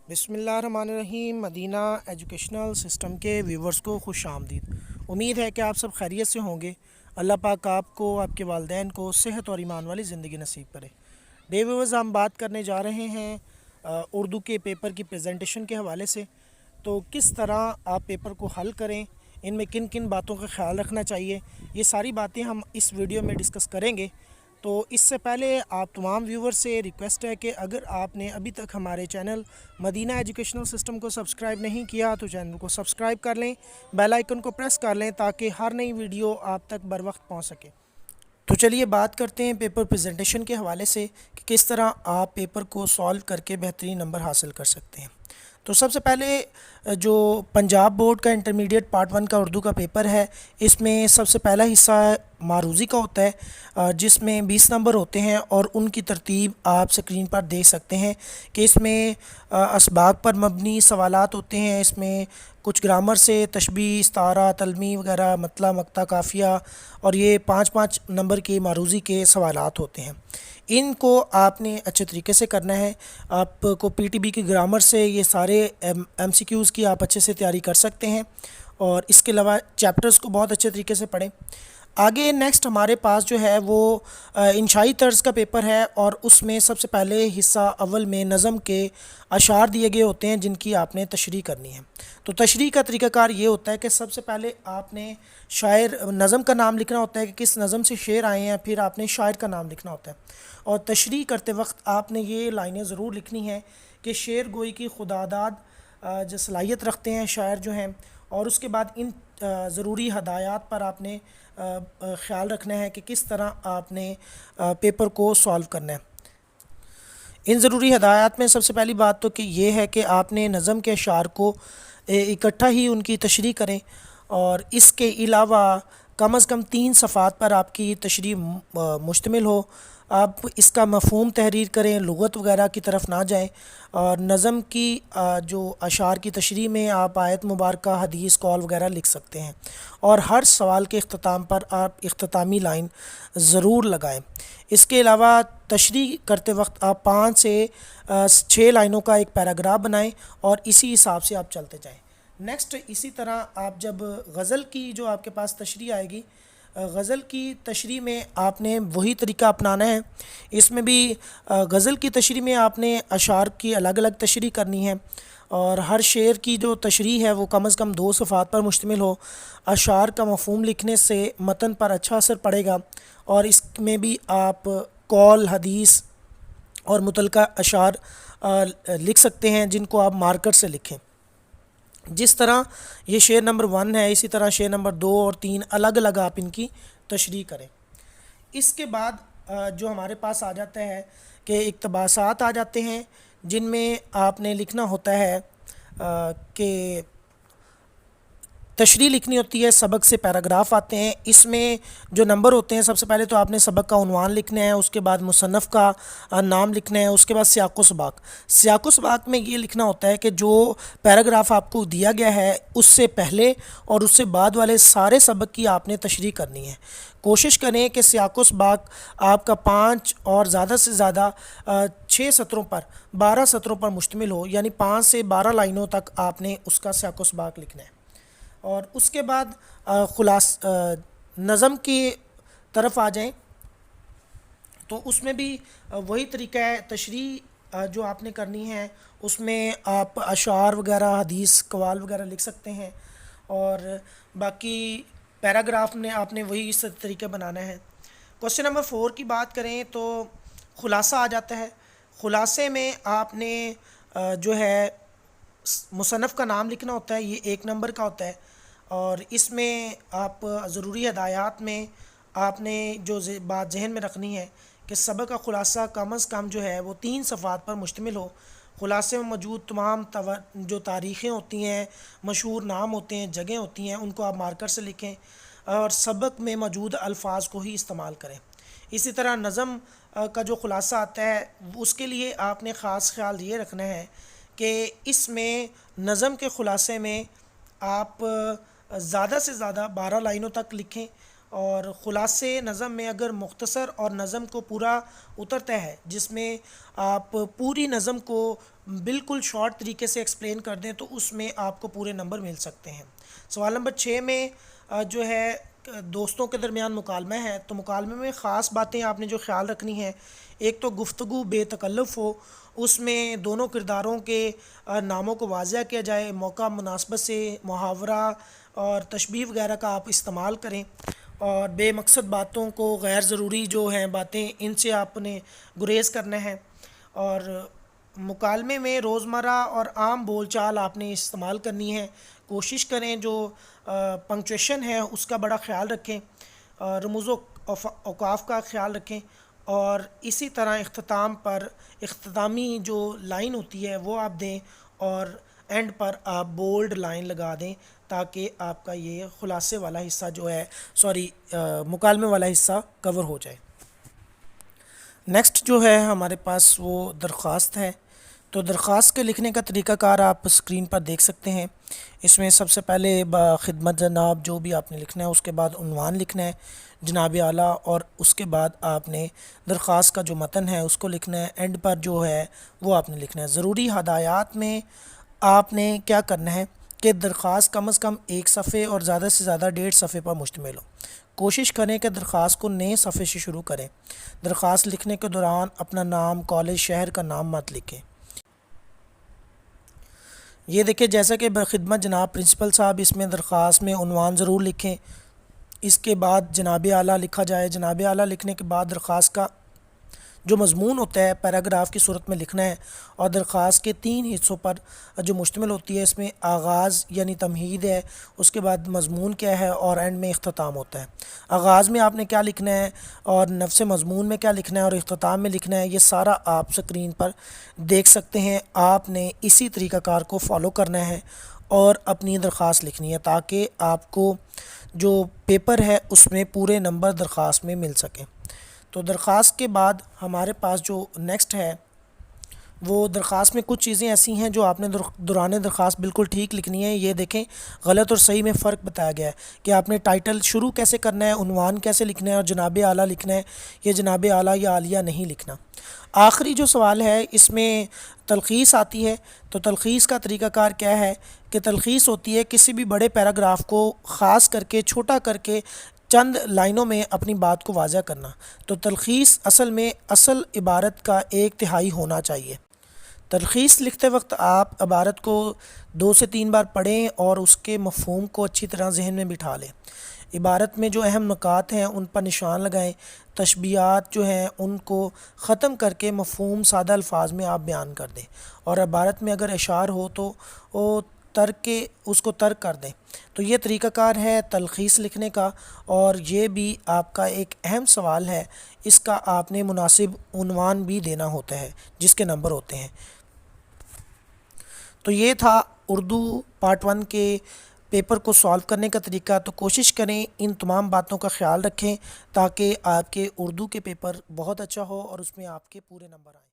बिस्मिल्लाहिर्रहमानिर्रहीम। Medina educational system के viewers को खुश आमदीद। उम्मीद है कि आप सब खैरियत से होंगे। अल्लाह पाक आपको, आपके वालिदैन को सेहत और ईमान वाली ज़िंदगी नसीब करे। डे व्यूवर्स, हम बात करने जा रहे हैं उर्दू के पेपर की प्रेजेंटेशन के हवाले से। तो किस तरह आप पेपर को हल करें, इनमें किन किन बातों का ख्याल रखना चाहिए, ये सारी बातें हम इस वीडियो में डिस्कस करेंगे। तो इससे पहले आप तमाम व्यूवर्स से रिक्वेस्ट है कि अगर आपने अभी तक हमारे चैनल मदीना एजुकेशनल सिस्टम को सब्सक्राइब नहीं किया तो चैनल को सब्सक्राइब कर लें, बेल आइकन को प्रेस कर लें ताकि हर नई वीडियो आप तक बर वक्त पहुँच सके। तो चलिए बात करते हैं पेपर प्रेजेंटेशन के हवाले से कि किस तरह आप पेपर को सॉल्व करके बेहतरीन नंबर हासिल कर सकते हैं। तो सबसे पहले जो पंजाब बोर्ड का इंटरमीडिएट पार्ट 1 का उर्दू का पेपर है, इसमें सबसे पहला हिस्सा मारूज़ी का होता है, जिसमें 20 नंबर होते हैं और उनकी तरतीब आप स्क्रीन पर देख सकते हैं कि इसमें असबाब पर मबनी सवालात होते हैं। इसमें कुछ ग्रामर से तशबीह, इस्तारा, तलमी वगैरह, मतला, मक्ता, काफ़िया, और ये 5-5 नंबर के मारूज़ी के सवालात होते हैं। इनको आपने अच्छे तरीके से करना है। आपको पीटीबी की ग्रामर से ये सारे एमसीक्यूज़ की आप अच्छे से तैयारी कर सकते हैं, और इसके अलावा चैप्टर्स को बहुत अच्छे तरीके से पढ़ें। आगे नेक्स्ट हमारे पास जो है वो इंशाई तर्ज का पेपर है, और उसमें सबसे पहले हिस्सा अव्वल में नज़म के अशार दिए गए होते हैं जिनकी आपने तशरीह करनी है। तो तशरीह का तरीक़ाकार ये होता है कि सबसे पहले आपने शायर नज़म का नाम लिखना होता है कि किस नज़म से शेर आए हैं, फिर आपने शायर का नाम लिखना होता है, और तशरीह करते वक्त आपने ये लाइनें ज़रूर लिखनी हैं कि शेर गोई की खुदादाद जो सलाहियत रखते हैं शायर जो हैं, और उसके बाद इन ज़रूरी हदायत पर आपने ख़्याल रखना है कि किस तरह आपने पेपर को सॉल्व करना है। इन ज़रूरी हदायत में सबसे पहली बात तो कि ये है कि आपने नज़म के अशार को इकट्ठा ही उनकी तशरीह करें, और इसके अलावा कम अज़ कम 3 सफ़ात पर आपकी तशरीह मुश्तमिल हो। आप इसका मफ़हूम तहरीर करें, लुग़त वगैरह की तरफ ना जाएं, और नज़म की जो अशार की तशरीह में आप आयत मुबारक, हदीस, कौल वगैरह लिख सकते हैं, और हर सवाल के इख्तिताम पर आप इख्तितामी लाइन ज़रूर लगाएं। इसके अलावा तशरीह करते वक्त आप 5 से 6 लाइनों का एक पैराग्राफ बनाएं, और इसी हिसाब से आप चलते जाएं। नेक्स्ट इसी तरह आप जब गज़ल की जो आपके पास तशरीह आएगी, गज़ल की तशरीह में आपने वही तरीका अपनाना है। इसमें भी गज़ल की तशरीह में आपने अशार की अलग अलग तशरीह करनी है, और हर शेर की जो तशरीह है वो कम अज़ कम 2 सफ़ात पर मुश्तमिल हो। अशार का मफ़हूम लिखने से मतन पर अच्छा असर पड़ेगा, और इसमें भी आप कौल, हदीस और मुतलका अशार लिख सकते हैं जिनको आप मार्कर से लिखें। जिस तरह ये शेर नंबर 1 है, इसी तरह शेर नंबर 2 और 3 अलग अलग आप इनकी तशरीह करें। इसके बाद जो हमारे पास आ जाता है कि इक़्तिबासात आ जाते हैं, जिनमें आपने लिखना होता है कि तशरीह लिखनी होती है। सबक से पैराग्राफ आते हैं, इसमें जो नंबर होते हैं, सबसे पहले तो आपने सबक का उन्वान लिखना है, उसके बाद मुसन्नफ़ का नाम लिखना है, उसके बाद सियाक़ व सबाक़। सियाक़ व सबाक़ में ये लिखना होता है कि जो पैराग्राफ आपको दिया गया है उससे पहले और उससे बाद वाले सारे सबक की आपने तशरीह करनी है। कोशिश करें कि सियाक़ व सबाक़ आपका 5 और ज़्यादा से ज़्यादा 6 सत्रों पर, 12 सत्रों पर मुश्तमिल हो, यानी 5 से 12 लाइनों तक आपने उसका सियाक़ व सबाक़ लिखना है। और उसके बाद नज़म की तरफ आ जाएं, तो उसमें भी वही तरीका है। तशरीह जो आपने करनी है उसमें आप अशार वगैरह, हदीस, कवाल वगैरह लिख सकते हैं, और बाकी पैराग्राफ में आपने वही इस तरीके बनाना है। क्वेश्चन नंबर 4 की बात करें तो ख़ुलासा आ जाता है। ख़ुलासे में आपने जो है मुसन्नफ़ का नाम लिखना होता है, ये 1 नंबर का होता है, और इसमें आप ज़रूरी हदायत में आपने जो बात जहन में रखनी है कि सबक का ख़ुलासा कम अज़ कम जो है वो 3 सफ़ात पर मुश्तमिल हो। ख़ुलासे में मौजूद तमाम जो तारीख़ें होती हैं, मशहूर नाम होते हैं, जगह होती हैं, उनको आप मार्कर से लिखें, और सबक में मौजूद अल्फाज को ही इस्तेमाल करें। इसी तरह नज़म का जो ख़ुलासा आता है उसके लिए आपने ख़ास ख्याल ये रखना है कि इसमें नज़म के ख़ुलासे में आप ज़्यादा से ज़्यादा 12 लाइनों तक लिखें, और ख़ुलासे नज़म में अगर मुख्तसर और नज़म को पूरा उतरता है जिसमें आप पूरी नज़म को بالکل شارٹ طریقے سے ایکسپلین کر دیں تو اس میں آپ کو پورے نمبر مل سکتے ہیں۔ سوال نمبر 6 میں جو ہے دوستوں کے درمیان مکالمہ ہے، تو مکالمے میں خاص باتیں آپ نے جو خیال رکھنی ہیں، ایک تو گفتگو بے تکلف ہو، اس میں دونوں کرداروں کے ناموں کو واضح کیا جائے، موقع مناسبت سے محاورہ اور تشبیہ وغیرہ کا آپ استعمال کریں، اور بے مقصد باتوں کو، غیر ضروری جو ہیں باتیں، ان سے آپ نے گریز کرنا ہے۔ اور مکالمے میں روزمرہ اور عام بول چال آپ نے استعمال کرنی ہے۔ کوشش کریں جو پنکچویشن ہے اس کا بڑا خیال رکھیں، رموز و اوقاف کا خیال رکھیں، اور اسی طرح اختتام پر اختتامی جو لائن ہوتی ہے وہ آپ دیں، اور اینڈ پر آپ بولڈ لائن لگا دیں تاکہ آپ کا یہ خلاصے والا حصہ جو ہے مکالمے والا حصہ کور ہو جائے۔ نیکسٹ جو ہے ہمارے پاس وہ درخواست ہے۔ تو درخواست کے لکھنے کا طریقہ کار آپ اسکرین پر دیکھ سکتے ہیں۔ اس میں سب سے پہلے خدمت جناب جو بھی آپ نے لکھنا ہے، اس کے بعد عنوان لکھنا ہے جناب اعلیٰ، اور اس کے بعد آپ نے درخواست کا جو متن ہے اس کو لکھنا ہے، اینڈ پر جو ہے وہ آپ نے لکھنا ہے۔ ضروری ہدایات میں آپ نے کیا کرنا ہے کہ درخواست کم از کم 1 صفحے اور زیادہ سے زیادہ 1.5 صفحے پر مشتمل ہو۔ کوشش کریں کہ درخواست کو نئے صفحے سے شروع کریں۔ درخواست لکھنے کے دوران اپنا نام، کالج، شہر کا نام مت لکھیں۔ یہ دیکھیں جیسا کہ خدمت جناب پرنسپل صاحب، اس میں درخواست میں عنوان ضرور لکھیں، اس کے بعد جناب اعلیٰ لکھا جائے۔ جناب اعلیٰ لکھنے کے بعد درخواست کا جو مضمون ہوتا ہے پیراگراف کی صورت میں لکھنا ہے، اور درخواست کے 3 حصوں پر جو مشتمل ہوتی ہے، اس میں آغاز یعنی تمہید ہے، اس کے بعد مضمون کیا ہے، اور اینڈ میں اختتام ہوتا ہے۔ آغاز میں آپ نے کیا لکھنا ہے، اور نفس مضمون میں کیا لکھنا ہے، اور اختتام میں لکھنا ہے، یہ سارا آپ اسکرین پر دیکھ سکتے ہیں۔ آپ نے اسی طریقہ کار کو فالو کرنا ہے اور اپنی درخواست لکھنی ہے تاکہ آپ کو جو پیپر ہے اس میں پورے نمبر درخواست میں مل سکیں۔ تو درخواست کے بعد ہمارے پاس جو نیکسٹ ہے وہ درخواست میں کچھ چیزیں ایسی ہیں جو آپ نے دوران درخواست بالکل ٹھیک لکھنی ہے۔ یہ دیکھیں غلط اور صحیح میں فرق بتایا گیا ہے کہ آپ نے ٹائٹل شروع کیسے کرنا ہے، عنوان کیسے لکھنا ہے، اور جناب اعلیٰ لکھنا ہے، یہ جناب اعلیٰ یا عالیہ نہیں لکھنا۔ آخری جو سوال ہے اس میں تلخیص آتی ہے، تو تلخیص کا طریقہ کار کیا ہے کہ تلخیص ہوتی ہے کسی بھی بڑے پیراگراف کو خاص کر کے چھوٹا کر کے چند لائنوں میں اپنی بات کو واضح کرنا۔ تو تلخیص اصل میں اصل عبارت کا 1/3 ہونا چاہیے۔ تلخیص لکھتے وقت آپ عبارت کو 2 سے 3 بار پڑھیں اور اس کے مفہوم کو اچھی طرح ذہن میں بٹھا لیں۔ عبارت میں جو اہم نکات ہیں ان پر نشان لگائیں، تشبیہات جو ہیں ان کو ختم کر کے مفہوم سادہ الفاظ میں آپ بیان کر دیں، اور عبارت میں اگر اشعار ہو تو وہ اس کو ترک کر دیں۔ تو یہ طریقہ کار ہے تلخیص لکھنے کا، اور یہ بھی آپ کا ایک اہم سوال ہے، اس کا آپ نے مناسب عنوان بھی دینا ہوتا ہے جس کے نمبر ہوتے ہیں۔ تو یہ تھا اردو پارٹ 1 کے پیپر کو سالو کرنے کا طریقہ۔ تو کوشش کریں ان تمام باتوں کا خیال رکھیں تاکہ آپ کے اردو کے پیپر بہت اچھا ہو اور اس میں آپ کے پورے نمبر آئیں۔